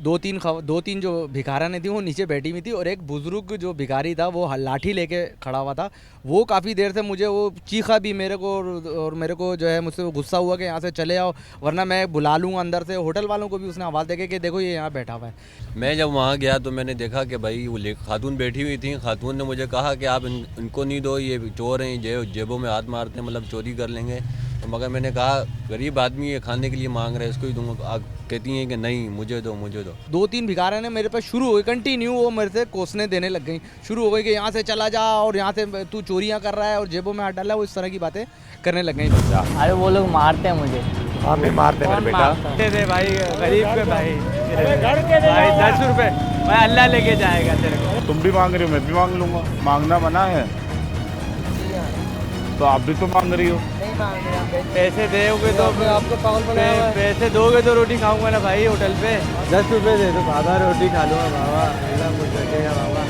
2-3 जो भिखारने थी वो नीचे बैठी हुई थी और एक बुजुर्ग जो भिखारी था वो लाठी लेके खड़ा हुआ था। वो काफ़ी देर से मुझे वो चीखा भी मेरे को और मेरे को जो है मुझसे गुस्सा हुआ कि यहाँ से चले जाओ वरना मैं बुला लूँगा अंदर से। होटल वालों को भी उसने आवाज़ देके कि देखो ये यहाँ बैठा हुआ है। मैं जब वहाँ गया तो मैंने देखा कि भाई वो खातून बैठी हुई थी। खातून ने मुझे कहा कि आप इनको नहीं दो, ये चोर हैं, जेबों में हाथ मारते हैं, मतलब चोरी कर लेंगे। तो मगर मैंने कहा गरीब आदमी ये खाने के लिए मांग रहे हैं, इसको ही दूंगा। आप कहती हैं कि नहीं मुझे दो मुझे दो। 2-3 भिखारे ने मेरे पे शुरू हो गई कंटिन्यू, वो मेरे से कोसने देने लग गई, शुरू हो गई कि यहाँ से चला जा और यहाँ से तू चोरियाँ कर रहा है और जेबों में हाथ डाला, वो इस तरह की बातें करने लग गई। अरे वो लोग मारते हैं मुझे। आप भी मारते हैं मेरे बेटा। दे दे भाई, गरीब के भाई भाई 10 रुपये भाई, अल्लाह लेके जाएगा तेरे को। तुम भी मांग रही हो, मैं भी मांग लूंगा। मांगना मना है तो आप भी तो मांग रही हो। मांग रहे हैं। पैसे दोगे तो आपको पागल बनाया हुआ है। पैसे दोगे तो रोटी खाऊंगा ना भाई होटल पे। 10 रुपए दे दो, आधा रोटी खा लूँगा बाबा, अल्लाह कुछ रखेगा बाबा,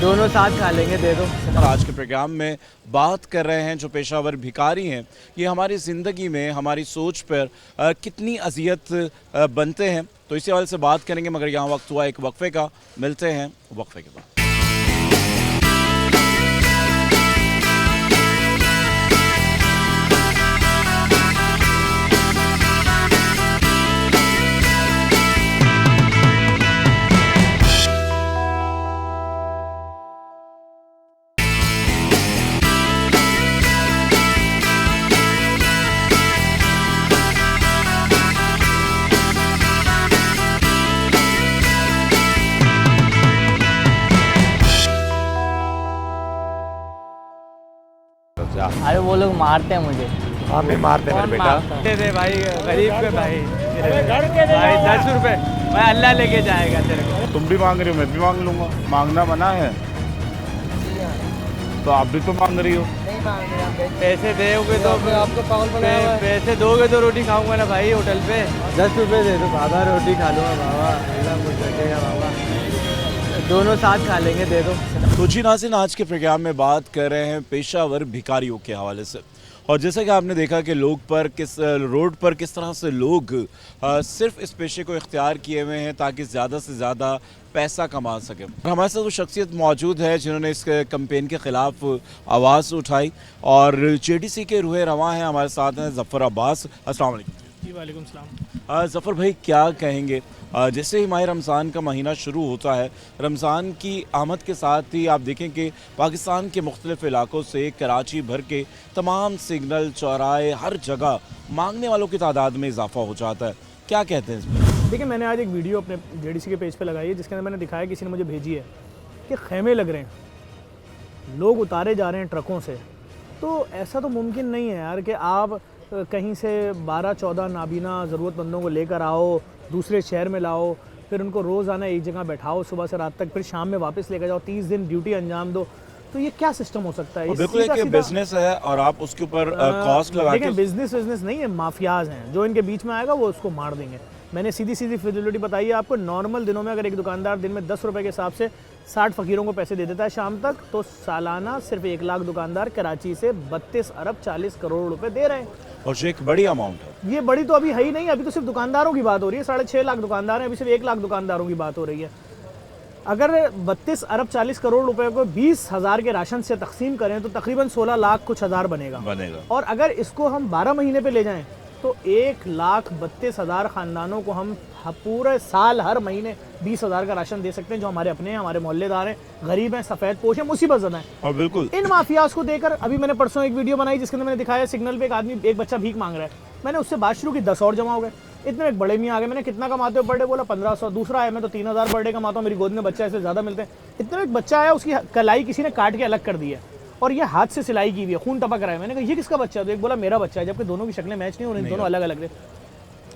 दोनों साथ खा लेंगे, दे दो। और आज के प्रोग्राम में बात कर रहे हैं जो पेशावर भिखारी हैं, ये हमारी ज़िंदगी में हमारी सोच पर कितनी अजियत बनते हैं, तो इसी हवाले से बात करेंगे। मगर यहाँ वक्त हुआ एक वक्फे का, मिलते हैं वक्फे के बाद। अरे वो लोग मारते हैं मुझे। हाँ नहीं मारते मेरे बेटा। दे दे भाई, गरीब के भाई, भाई 10 रुपए भाई, अल्लाह लेके जाएगा तेरे को। तुम भी मांग रही हो, मैं भी मांग लूंगा, मांगना मना है तो आप भी तो मांग रही हो। नहीं मांग रहे हैं। पैसे दोगे तो आपको पागल बनाया हुआ है। पैसे दोगे तो रोटी खाऊंगा ना भाई होटल पे। 10 रुपए दे दो, आधा रोटी खा लूँगा बाबा, अल्लाह कुछ रखेगा बाबा, दोनों साथ खा लेंगे, दे दो। तो जी नाज़रीन, आज के प्रोग्राम में बात कर रहे हैं पेशावर भिखारियों के हवाले से। और जैसा कि आपने देखा कि रोड पर किस तरह से लोग सिर्फ इस पेशे को इख्तियार किए हुए हैं ताकि ज़्यादा से ज़्यादा पैसा कमा सकें। हमारे साथ वो शख्सियत मौजूद है जिन्होंने इस कैंपेन के ख़िलाफ़ आवाज़ उठाई और JDC के रूहे रवां हैं। हमारे साथ हैं ज़फ़र अब्बास। अस्सलाम वालेकुम। जी वालेकुम सलाम। ज़फ़र भाई, क्या कहेंगे, जैसे ही माह रमज़ान का महीना शुरू होता है, रमज़ान की आमद के साथ ही आप देखें कि पाकिस्तान के मुख्तलिफ़ इलाकों से कराची भर के तमाम सिग्नल, चौराहे, हर जगह मांगने वालों की तादाद में इजाफ़ा हो जाता है। क्या कहते हैं इसमें? देखिए, मैंने आज एक वीडियो अपने JDC के पेज पे लगाई है जिसके अंदर मैंने दिखाया, किसी ने मुझे भेजी है कि खेमे लग रहे हैं, लोग उतारे जा रहे हैं ट्रकों से। तो ऐसा तो मुमकिन नहीं है यार कि आप कहीं से 12-14 नाबीना ज़रूरतमंदों को लेकर आओ, दूसरे शहर में लाओ, फिर उनको रोज़ाना एक जगह बैठाओ सुबह से रात तक, फिर शाम में वापस लेकर जाओ, 30 दिन ड्यूटी अंजाम दो। तो ये क्या सिस्टम हो सकता है? बिल्कुल एक बिजनेस है और आप उसके ऊपर कॉस्ट लगा के। देखिए, बिजनेस नहीं है, माफियाज हैं, जो इनके बीच में आएगा वो उसको मार देंगे। मैंने सीधी फिजिलिटी बताई है आपको। नॉर्मल दिनों में अगर एक दुकानदार दिन में 10 रुपए के हिसाब से 60 फ़कीरों को पैसे दे देता है शाम तक, तो सालाना सिर्फ 1 लाख दुकानदार कराची से 32 अरब 40 करोड़ रुपए दे रहे हैं। और जो एक बड़ी अमाउंट है, ये बड़ी तो अभी है ही नहीं, अभी तो सिर्फ दुकानदारों की बात हो रही है। 6.5 लाख दुकानदार हैं, अभी सिर्फ 1 लाख दुकानदारों की बात हो रही है। अगर 32 अरब 40 करोड़ रुपए को 20,000 के राशन से तकसीम करें तो तकरीबन 16 लाख कुछ हज़ार बनेगा। और अगर इसको हम 12 महीने पे ले जाएं तो 1,32,000 ख़ानदानों को हम पूरे साल हर महीने 20,000 का राशन दे सकते हैं, जो हमारे अपने हैं, हमारे मोहल्लेदार हैं, गरीब हैं, सफ़ेद पोश हैं, मुसीबत ज़दा हैं। और बिल्कुल इन माफियाज को देकर अभी मैंने परसों एक वीडियो बनाई जिसके अंदर मैंने दिखाया सिग्नल पे एक बच्चा भीख मांग रहा है। मैंने उससे बात शुरू की, 10 और जमा हो गए। इतने एक बड़े मियाँ आ गए, मैंने कितना कमाते हो पर डे? बोला 1500। दूसरा है, मैं तो 3000 पर डे कमाता हूँ, मेरी गोद में बच्चा है, इससे ज़्यादा मिलते हैं। इतने एक बच्चा आया, उसकी कलाई किसी ने काट के अलग कर दी है और ये हाथ से सिलाई की हुई है, खून टपक रहा है। मैंने कहा ये किसका बच्चा है? तो एक बोला मेरा बच्चा है, जबकि दोनों की शक्लें मैच नहीं हो रही, दोनों अलग अलग थे।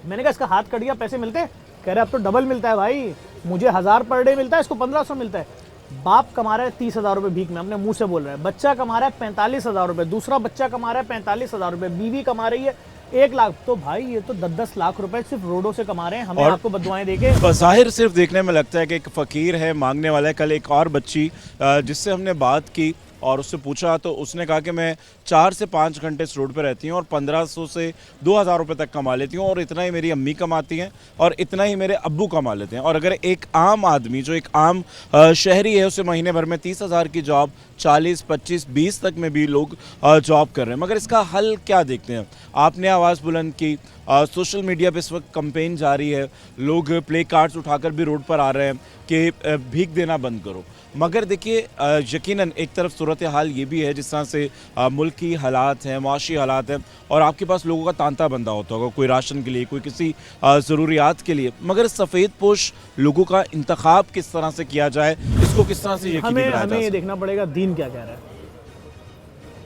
मैंने कहा इसका हाथ कट गया, पैसे मिलते हैं? कह रहे अब तो डबल मिलता है भाई, मुझे 1000 पर डे मिलता है, इसको 1500 मिलता है। बाप कमा रहा है 30,000 रुपये भीख में, अपने मुंह से बोल रहा है। बच्चा कमा रहा है 45,000 रुपये, दूसरा बच्चा कमा रहा है 45,000 रुपये, बीवी कमा रही है 1 लाख। तो भाई ये तो 10-10 लाख रुपए सिर्फ रोडों से कमा रहे हैं, हमें आपको बददुआएं देके। बज़ाहिर सिर्फ देखने में लगता है कि एक फ़कीर है, मांगने वाला है। कल एक और बच्ची जिससे हमने बात की और उससे पूछा तो उसने कहा कि मैं 4 से 5 घंटे इस रोड पे रहती हूँ और 1500 से 2000 रुपये तक कमा लेती हूँ और इतना ही मेरी अम्मी कमाती हैं और इतना ही मेरे अब्बू कमा लेते हैं। और अगर एक आम आदमी जो एक आम शहरी है उसे महीने भर में 30,000 की जॉब 40, 25, 20 तक में भी लोग जॉब कर रहे हैं। मगर इसका हल क्या देखते हैं? आपने आवाज़ बुलंद की, सोशल मीडिया पे इस वक्त कंपेन जारी है, लोग प्ले कार्ड्स उठाकर भी रोड पर आ रहे हैं कि भीख देना बंद करो। मगर देखिए, यकीनन एक तरफ सूरत हाल ये भी है जिस तरह से मुल्क की हालात हैं, माशी हालात हैं, और आपके पास लोगों का तांता बंदा होता होगा, कोई राशन के लिए, कोई किसी ज़रूरियात के लिए। मगर सफ़ेद पोश लोगों का इंतखाब किस तरह से किया जाए, इसको किस तरह से हमें ये देखना पड़ेगा दीन क्या कह रहा है।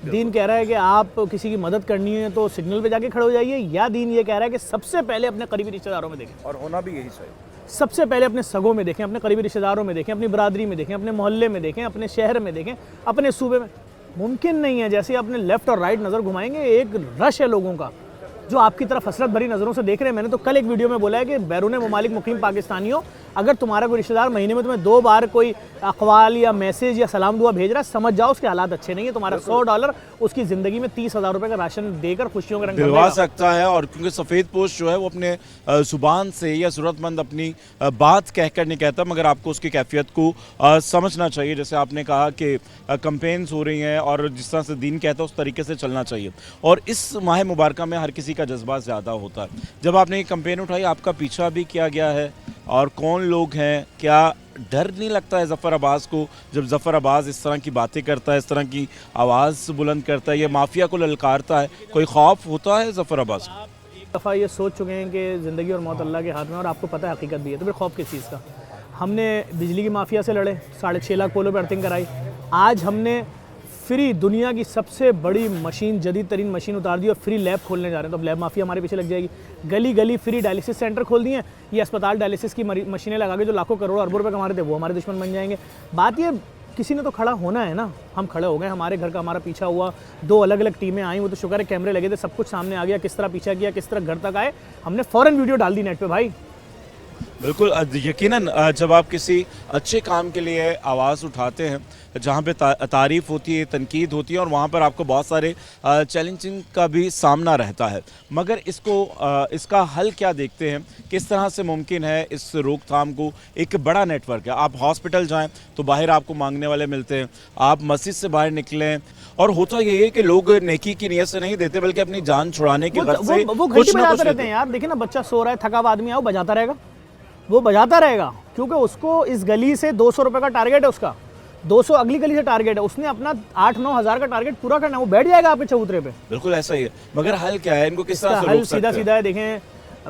दीन कह रहा है कि आप किसी की मदद करनी है तो सिग्नल पे जाके खड़े हो जाइए, या दीन ये कह रहा है कि सबसे पहले अपने करीबी रिश्तेदारों में देखें, और होना भी यही चाहिए। सबसे पहले अपने सगों में देखें, अपने करीबी रिश्तेदारों में देखें, अपनी बरादरी में देखें, अपने मोहल्ले में देखें, अपने शहर में देखें, अपने सूबे में। मुमकिन नहीं है। जैसे अपने लेफ्ट और राइट नज़र घुमाएंगे, एक रश है लोगों का जो आपकी तरफ हसरत भरी नज़रों से देख रहे हैं। मैंने तो कल एक वीडियो में बोला है कि बैरून ममालिक मुकीम पाकिस्तानियों, अगर तुम्हारा कोई रिश्तेदार महीने में तुम्हें 2 बार कोई अक़वाल या मैसेज या सलाम दुआ भेज रहा है, समझ जाओ उसके हालात अच्छे नहीं है। तुम्हारा $100 उसकी ज़िंदगी में 30,000 रुपये का राशन देकर खुशियों का रंग दिलवा सकता है। और क्योंकि सफ़ेद पोश जो है वो अपने ज़ुबान से या ज़रूरतमंद अपनी बात कहकर नहीं कहता, मगर आपको उसकी कैफियत को समझना चाहिए। जैसे आपने कहा कि कंपेन्स हो रही हैं और जिस तरह से दीन कहता है उस तरीके से चलना चाहिए। और इस माह मुबारक में हर किसी का जज्बा ज़्यादा होता है। जब आपने ये कंपेन उठाई, आपका पीछा भी किया गया है, और कौन लोग हैं, क्या डर नहीं लगता है ज़फ़र अब्बास को जब ज़फ़र अब्बास इस तरह की बातें करता है, इस तरह की आवाज़ बुलंद करता है, ये माफिया को ललकारता है, कोई खौफ होता है ज़फ़र अब्बास को? दफ़ा ये सोच चुके हैं कि ज़िंदगी और मौत अल्लाह के हाथ में, और आपको पता है हकीकत भी है, तो फिर खौफ किस चीज़ का। हमने बिजली की माफिया से लड़े, 6.5 लाख पोलों पर अर्थिंग कराई। आज हमने फ्री दुनिया की सबसे बड़ी मशीन, जदीद तरीन मशीन उतार दी और फ्री लैब खोलने जा रहे हैं। तो अब लैब माफिया हमारे पीछे लग जाएगी। गली गली फ्री डायलिसिस सेंटर खोल दिए हैं। ये अस्पताल डायलिसिस की मशीनें लगा के जो लाखों करोड़ों अरबों रुपए कमा रहे थे वो हमारे दुश्मन बन जाएंगे। बात ये, किसी ने तो खड़ा होना है ना। हम खड़े हो गए, हमारे घर का हमारा पीछा हुआ, 2 अलग अलग टीमें आई, वो तो शुक्र है कैमरे लगे थे, सब कुछ सामने आ गया, किस तरह पीछा किया, किस तरह घर तक आए। हमने फ़ौरन वीडियो डाल दी नेट पे भाई। बिल्कुल, यकीनन जब आप किसी अच्छे काम के लिए आवाज़ उठाते हैं, जहाँ पे तारीफ़ होती है, तनकीद होती है, और वहाँ पर आपको बहुत सारे चैलेंजिंग का भी सामना रहता है, मगर इसका हल क्या देखते हैं, किस तरह से मुमकिन है इस रोकथाम को? एक बड़ा नेटवर्क है। आप हॉस्पिटल जाएं तो बाहर आपको मांगने वाले मिलते हैं, आप मस्जिद से बाहर निकलें, और होता यही है कि लोग नेकी की नीयत से नहीं देते बल्कि अपनी जान छुड़ाने की गर्ज से वो घंटी बजाते रहते हैं यार। देखिए ना, बच्चा सो रहा है, थका हुआ आदमी आओ, बजाता रहेगा, वो बजाता रहेगा, क्योंकि उसको इस गली से 200 रुपये का टारगेट है, उसका 200 अगली गली से टारगेट है, उसने अपना 8-9 हज़ार का टारगेट पूरा करना है, वो बैठ जाएगा आपके चबूतरे पे। बिल्कुल ऐसा ही है, मगर हल क्या है? इनको किस तरह से हल रोक सकते हैं? सीधा है। देखें,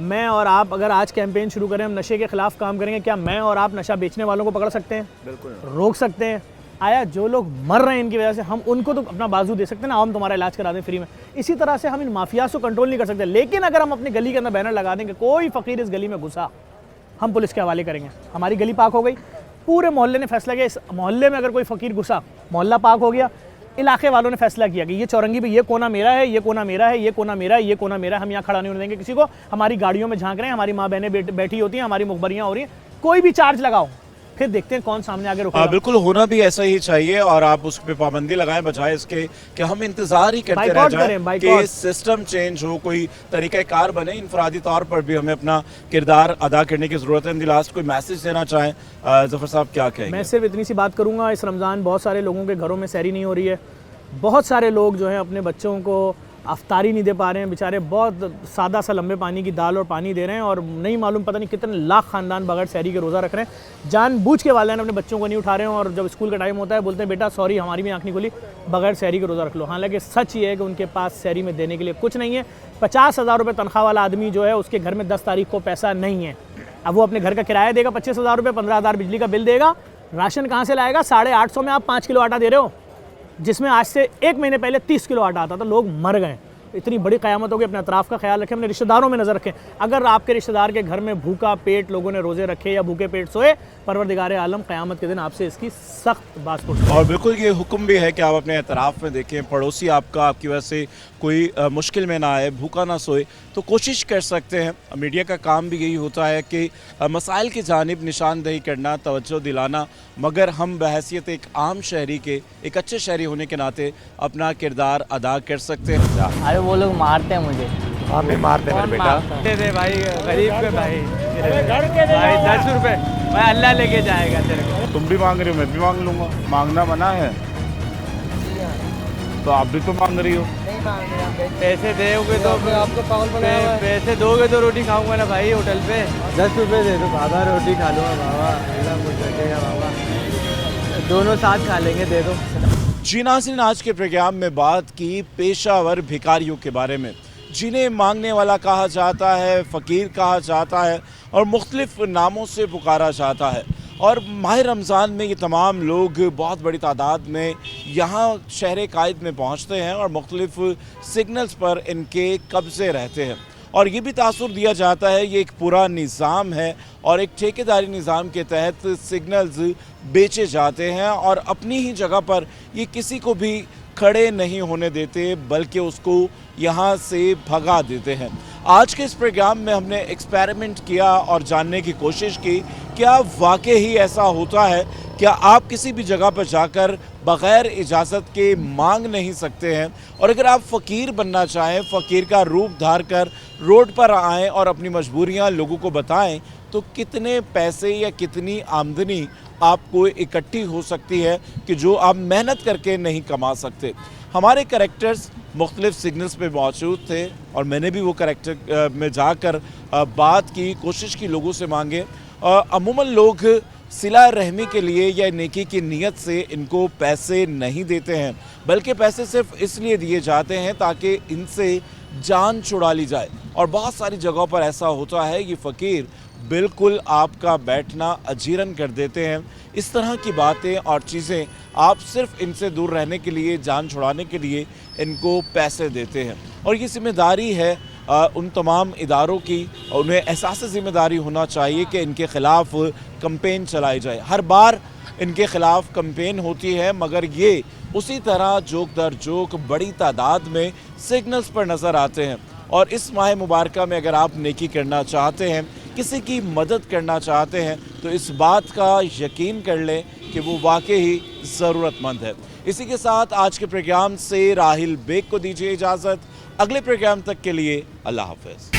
मैं और आप अगर आज कैंपेन शुरू करें, हम नशे के खिलाफ काम करेंगे, क्या मैं और आप नशा बेचने वालों को पकड़ सकते हैं? बिल्कुल रोक सकते हैं। आया जो लोग मर रहे हैं इनकी वजह से, हम उनको तो अपना बाजू दे सकते हैं ना, हम तुम्हारा इलाज करा दें फ्री में। इसी तरह से हम इन माफिया को कंट्रोल नहीं कर सकते, लेकिन अगर हम अपनी गली के अंदर बैनर लगा देंगे, कोई फ़कीर इस गली में घुसा, हम पुलिस के हवाले करेंगे, हमारी गली पाक हो गई। पूरे मोहल्ले ने फैसला किया, इस मोहल्ले में अगर कोई फ़कीर घुसा, मोहल्ला पाक हो गया। इलाके वालों ने फैसला किया कि ये चौरंगी पे ये कोना मेरा है, ये कोना मेरा है, ये कोना मेरा है, ये कोना मेरा है, हम यहाँ खड़ा नहीं होने देंगे किसी को। हमारी गाड़ियों में झांक रहे हैं, हमारी माँ बहनें बैठी होती हैं, हमारी मुखबरियाँ हो रही हैं, कोई भी चार्ज लगाओ, फिर देखते हैं कौन सामने आगे रुकेगा। बिल्कुल होना भी ऐसा ही चाहिए, और आप उस पर पाबंदी लगाएं, बजाय इसके कि हम इंतजार ही करते रह जाएं कि सिस्टम चेंज हो, कोई तरीक़ाकार बने। इंफरादी तौर पर भी हमें अपना किरदार अदा करने की ज़रूरत है। इन द लास्ट कोई मैसेज देना चाहें ज़फ़र साहब, क्या कहेंगे? मैं सिर्फ इतनी सी बात करूँगा, इस रमज़ान बहुत सारे लोगों के घरों में सहरी नहीं हो रही है, बहुत सारे लोग जो हैं अपने बच्चों को अफ्तारी नहीं दे पा रहे हैं, बेचारे बहुत सादा सा लंबे पानी की दाल और पानी दे रहे हैं, और नहीं मालूम पता नहीं कितने लाख ख़ानदान बगैर सहरी के रोज़ा रख रहे हैं। जानबूझ के वालिदैन अपने बच्चों को नहीं उठा रहे हैं, और जब स्कूल का टाइम होता है बोलते हैं बेटा सॉरी हमारी भी आँख नहीं खुली, बगैर सहरी के रोज़ा रख लो। हालांकि सच ये है कि उनके पास सहरी में देने के लिए कुछ नहीं है। 50,000 रुपये तनख्वाह वाला आदमी जो है, उसके घर में 10 तारीख को पैसा नहीं है। अब वो अपने घर का किराया देगा 25,000 रुपये, 15,000 बिजली का बिल देगा, राशन कहाँ से लाएगा? 850 में आप 5 किलो आटा दे रहे हो, जिसमें आज से 1 महीने पहले 30 किलो आटा आता था। लोग मर गए। इतनी बड़ी क़यामत होगी, अपने अतराफ़ का ख्याल रखें, अपने रिश्तेदारों में नज़र रखें। अगर आपके रिश्तेदार के घर में भूखा पेट लोगों ने रोज़े रखे या भूखे पेट सोए, परवरदिगार आलम क़यामत के दिन आपसे इसकी सख्त बात पूछेगा। और बिल्कुल ये हुक्म भी है कि आप अपने अतराफ़ में देखें, पड़ोसी आपकी वजह से कोई मुश्किल में ना आए, भूखा ना सोए, तो कोशिश कर सकते हैं। मीडिया का काम भी यही होता है कि मसाइल की जानिब निशानदही करना, तवज्जो दिलाना, मगर हम बहैसियत एक आम शहरी के, एक अच्छे शहरी होने के नाते अपना किरदार अदा कर सकते हैं। अरे वो लोग मारते हैं मुझे। हम भी मारते हैं बेटा। दे भाई, गरीब के भाई, भाई 10 रुपए भाई, अल्लाह लेके जाएगा तेरे को। तुम भी मांग रही हो, मैं भी मांग लूँगा, मांगना मना है तो आप भी तो मांग रही हो। पैसे दोगे तो आपको पागल बनाया, पैसे दोगे तो रोटी खाऊंगा ना भाई होटल पे। 10 रुपए दे दो, आधा रोटी खा लूँगा बाबा, अल्लाह कुछ रखेगा बाबा, दोनों साथ खा लेंगे, दे दो। जी नाज़रीन, आज के प्रोग्राम में बात की पेशावर भिखारियों के बारे में, जिन्हें मांगने वाला कहा जाता है, फ़कीर कहा जाता है और मुख्तलिफ़ नामों से पुकारा जाता है। और माह रमज़ान में ये तमाम लोग बहुत बड़ी तादाद में यहाँ शहर कायद में पहुँचते हैं और मुख्तलिफ़ सिग्नल्स पर इनके कब्ज़े रहते हैं, और ये भी तासुर दिया जाता है ये एक पूरा निज़ाम है और एक ठेकेदारी निज़ाम के तहत सिग्नल्स बेचे जाते हैं, और अपनी ही जगह पर ये किसी को भी खड़े नहीं होने देते बल्कि उसको यहाँ से भगा देते हैं। आज के इस प्रोग्राम में हमने एक्सपेरिमेंट किया और जानने की कोशिश की क्या वाकई ही ऐसा होता है, क्या आप किसी भी जगह पर जाकर बग़ैर इजाज़त के मांग नहीं सकते हैं, और अगर आप फ़कीर बनना चाहें, फ़कीर का रूप धार कर रोड पर आएँ और अपनी मजबूरियां लोगों को बताएं, तो कितने पैसे या कितनी आमदनी आपको इकट्ठी हो सकती है कि जो आप मेहनत करके नहीं कमा सकते। हमारे कैरेक्टर्स मुख्तलिफ सिग्नल्स पे मौजूद थे और मैंने भी वो कैरेक्टर में जाकर बात की, कोशिश की, लोगों से मांगे। अमूमन लोग सिला रहमी के लिए या नेकी की नीयत से इनको पैसे नहीं देते हैं, बल्कि पैसे सिर्फ इसलिए दिए जाते हैं ताकि इनसे जान छुड़ा ली जाए। और बहुत सारी जगहों पर ऐसा होता है, ये फ़कीर बिल्कुल आपका बैठना अजीरन कर देते हैं। इस तरह की बातें और चीज़ें आप सिर्फ इनसे दूर रहने के लिए, जान छुड़ाने के लिए इनको पैसे देते हैं। और ये जिम्मेदारी है उन तमाम इदारों की, और उन्हें एहसास ज़िम्मेदारी होना चाहिए कि इनके ख़िलाफ़ कैंपेन चलाई जाए। हर बार इनके ख़िलाफ़ कैंपेन होती है, मगर ये उसी तरह जोक दर जोक बड़ी तादाद में सिग्नल्स पर नज़र आते हैं। और इस माह मुबारक में अगर आप नेकी करना चाहते हैं, किसी की मदद करना चाहते हैं, तो इस बात का यकीन कर लें कि वो वाकई ही ज़रूरतमंद है। इसी के साथ आज के प्रोग्राम से राहिल बेग को दीजिए इजाज़त। अगले प्रोग्राम तक के लिए अल्लाह हाफ़िज़।